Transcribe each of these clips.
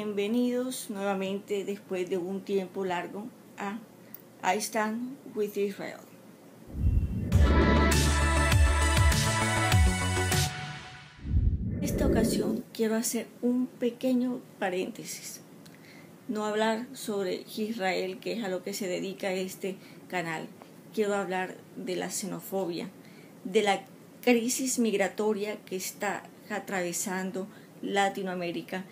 Bienvenidos nuevamente después de un tiempo largo a I Stand with Israel. En esta ocasión quiero hacer un pequeño paréntesis. No hablar sobre Israel, que es a lo que se dedica este canal. Quiero hablar de la xenofobia, de la crisis migratoria que está atravesando Latinoamérica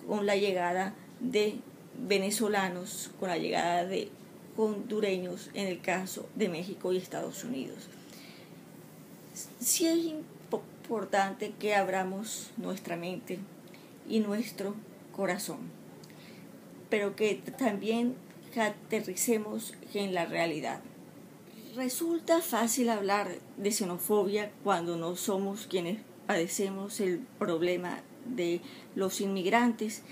con la llegada de venezolanos, con la llegada de hondureños en el caso de México y Estados Unidos. Sí es importante que abramos nuestra mente y nuestro corazón, pero que también aterricemos en la realidad. Resulta fácil hablar de xenofobia cuando no somos quienes padecemos el problema de los inmigrantes.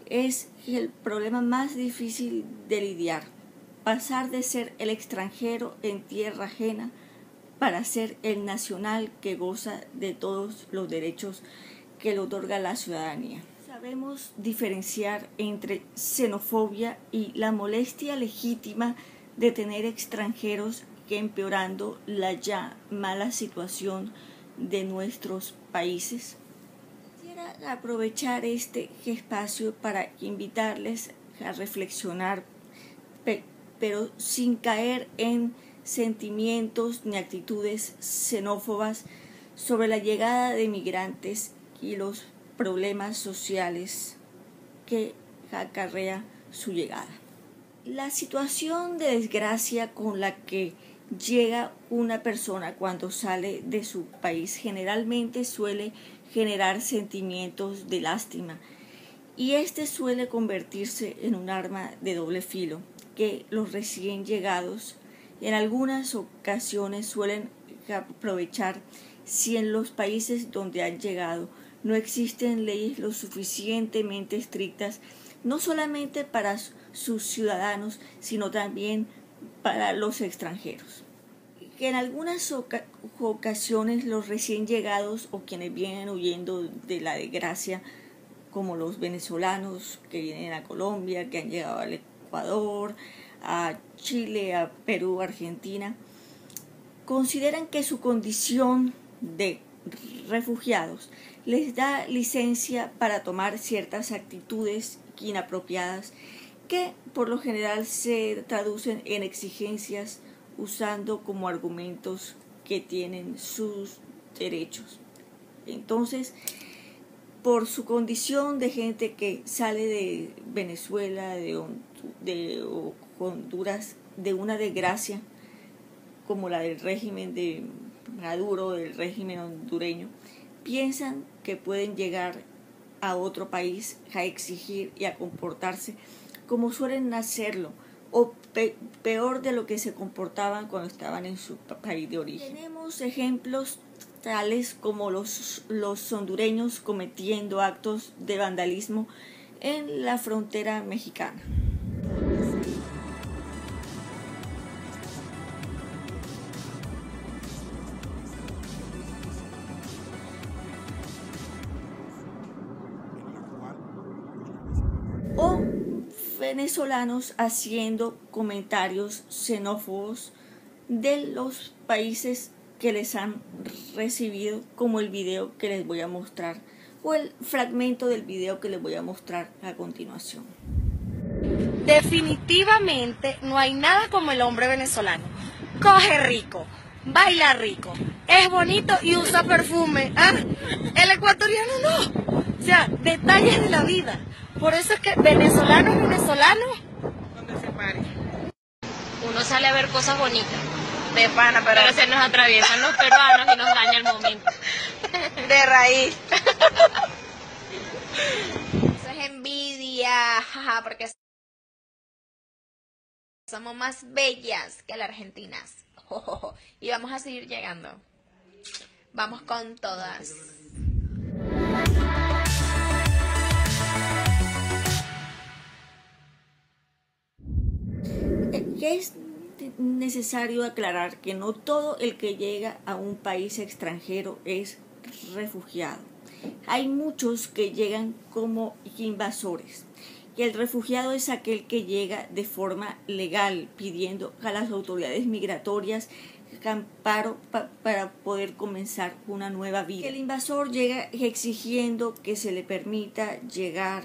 Es el problema más difícil de lidiar, pasar de ser el extranjero en tierra ajena para ser el nacional que goza de todos los derechos que le otorga la ciudadanía. Sabemos diferenciar entre xenofobia y la molestia legítima de tener extranjeros que empeorando la ya mala situación de nuestros países. Quisiera aprovechar este espacio para invitarles a reflexionar, pero sin caer en sentimientos ni actitudes xenófobas sobre la llegada de migrantes y los problemas sociales que acarrea su llegada. La situación de desgracia con la que llega una persona cuando sale de su país generalmente suele generar sentimientos de lástima, y este suele convertirse en un arma de doble filo que los recién llegados en algunas ocasiones suelen aprovechar si en los países donde han llegado no existen leyes lo suficientemente estrictas, no solamente para sus ciudadanos, sino también para los extranjeros. Que en algunas ocasiones los recién llegados o quienes vienen huyendo de la desgracia, como los venezolanos que vienen a Colombia, que han llegado al Ecuador, a Chile, a Perú, a Argentina, consideran que su condición de refugiados les da licencia para tomar ciertas actitudes inapropiadas que por lo general se traducen en exigencias usando como argumentos que tienen sus derechos. Entonces, por su condición de gente que sale de Venezuela, de Honduras, de una desgracia como la del régimen de Maduro, del régimen hondureño, piensan que pueden llegar a otro país a exigir y a comportarse como suelen hacerlo, o peor de lo que se comportaban cuando estaban en su país de origen. Tenemos ejemplos tales como los hondureños cometiendo actos de vandalismo en la frontera mexicana. O venezolanos haciendo comentarios xenófobos de los países que les han recibido, como el video que les voy a mostrar o el fragmento del video que les voy a mostrar a continuación. Definitivamente no hay nada como el hombre venezolano. Coge rico, baila rico, es bonito y usa perfume. ¿Ah? El ecuatoriano no. O sea, detalles de la vida. Por eso es que venezolano es venezolano donde se pare. Uno sale a ver cosas bonitas, De pana, pero se nos atraviesan los peruanos y nos daña el momento. de raíz. Eso es envidia, jaja, porque somos más bellas que las argentinas. Y vamos a seguir llegando. Vamos con todas. Que es necesario aclarar que no todo el que llega a un país extranjero es refugiado. Hay muchos que llegan como invasores, y el refugiado es aquel que llega de forma legal pidiendo a las autoridades migratorias amparo para poder comenzar una nueva vida. El invasor llega exigiendo que se le permita llegar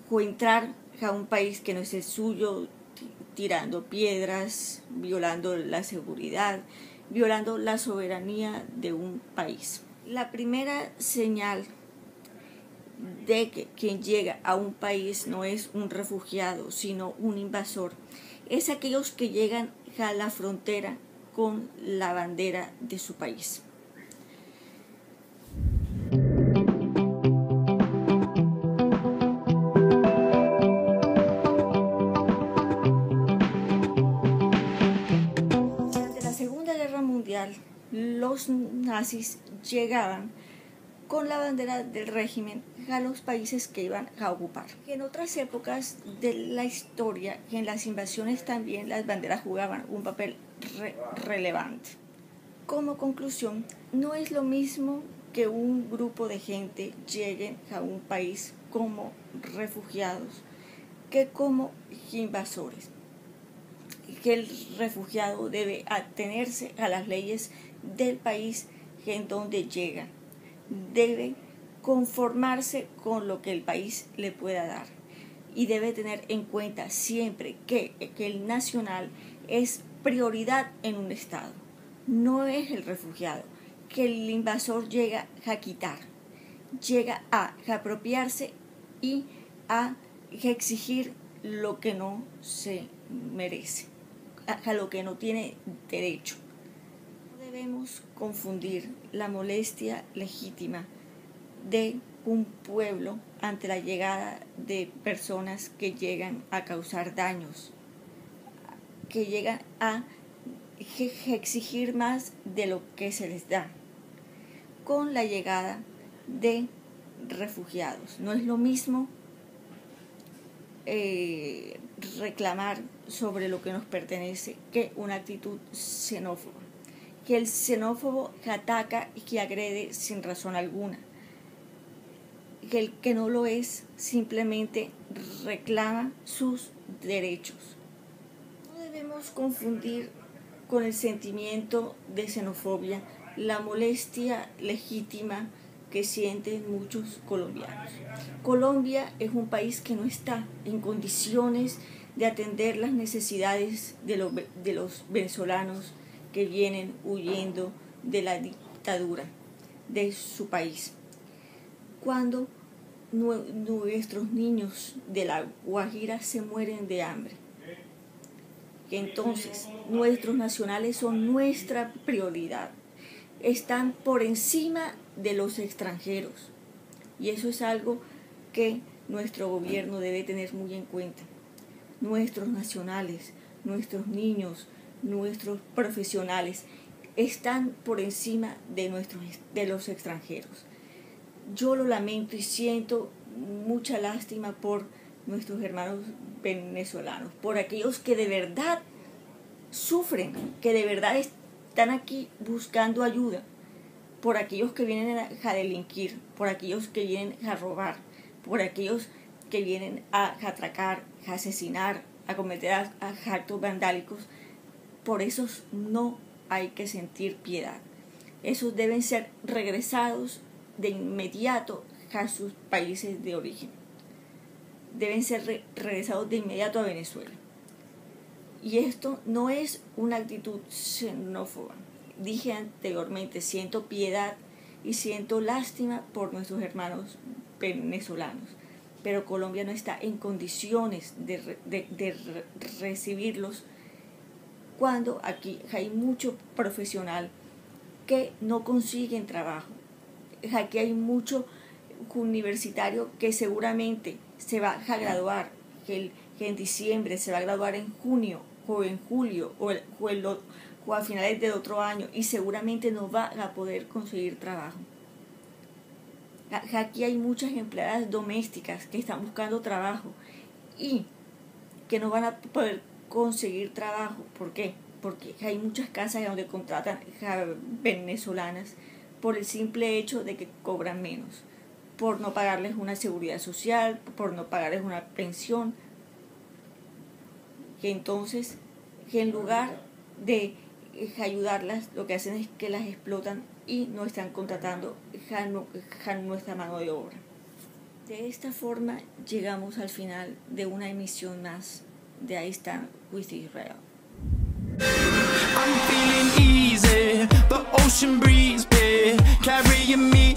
o entrar a un país que no es el suyo, tirando piedras, violando la seguridad, violando la soberanía de un país. La primera señal de que quien llega a un país no es un refugiado, sino un invasor, es aquellos que llegan a la frontera con la bandera de su país. Durante la Segunda Guerra Mundial, los nazis llegaban con la bandera del régimen a los países que iban a ocupar. En otras épocas de la historia, en las invasiones también las banderas jugaban un papel relevante. Como conclusión, no es lo mismo que un grupo de gente lleguen a un país como refugiados que como invasores. Que el refugiado debe atenerse a las leyes del país en donde llega. Debe conformarse con lo que el país le pueda dar y debe tener en cuenta siempre que el nacional es prioridad en un estado, no es el refugiado, que el invasor llega a quitar, llega a apropiarse y a exigir lo que no se merece, a lo que no tiene derecho. Debemos confundir la molestia legítima de un pueblo ante la llegada de personas que llegan a causar daños, que llegan a exigir más de lo que se les da, con la llegada de refugiados. No es lo mismo reclamar sobre lo que nos pertenece que una actitud xenófoba. Que el xenófobo ataca y que agrede sin razón alguna. Que el que no lo es simplemente reclama sus derechos. No debemos confundir con el sentimiento de xenofobia la molestia legítima que sienten muchos colombianos. Colombia es un país que no está en condiciones de atender las necesidades de los venezolanos que vienen huyendo de la dictadura de su país. Cuando nuestros niños de la Guajira se mueren de hambre, entonces nuestros nacionales son nuestra prioridad, están por encima de los extranjeros, y eso es algo que nuestro gobierno debe tener muy en cuenta. Nuestros nacionales, nuestros niños, nuestros profesionales están por encima de los extranjeros. Yo lo lamento y siento mucha lástima por nuestros hermanos venezolanos, por aquellos que de verdad sufren, que de verdad están aquí buscando ayuda, por aquellos que vienen a delinquir, por aquellos que vienen a robar, por aquellos que vienen a atracar, a asesinar, a cometer actos vandálicos. Por esos no hay que sentir piedad. Esos deben ser regresados de inmediato a sus países de origen. Deben ser regresados de inmediato a Venezuela. Y esto no es una actitud xenófoba. Dije anteriormente, siento piedad y siento lástima por nuestros hermanos venezolanos, pero Colombia no está en condiciones de recibirlos cuando aquí hay mucho profesional que no consiguen trabajo. Aquí hay mucho universitario que seguramente se va a graduar, que en diciembre se va a graduar en junio o en julio o a finales del otro año, y seguramente no va a poder conseguir trabajo. Aquí hay muchas empleadas domésticas que están buscando trabajo y que no van a poder conseguir trabajo. ¿Por qué? Porque hay muchas casas donde contratan venezolanas por el simple hecho de que cobran menos, por no pagarles una seguridad social, por no pagarles una pensión, que entonces, que en lugar de ayudarlas, lo que hacen es que las explotan y no están contratando nuestra mano de obra. De esta forma llegamos al final de una emisión más de I Stand With Israel. I'm feeling easy, the ocean breeze, babe, carrying me.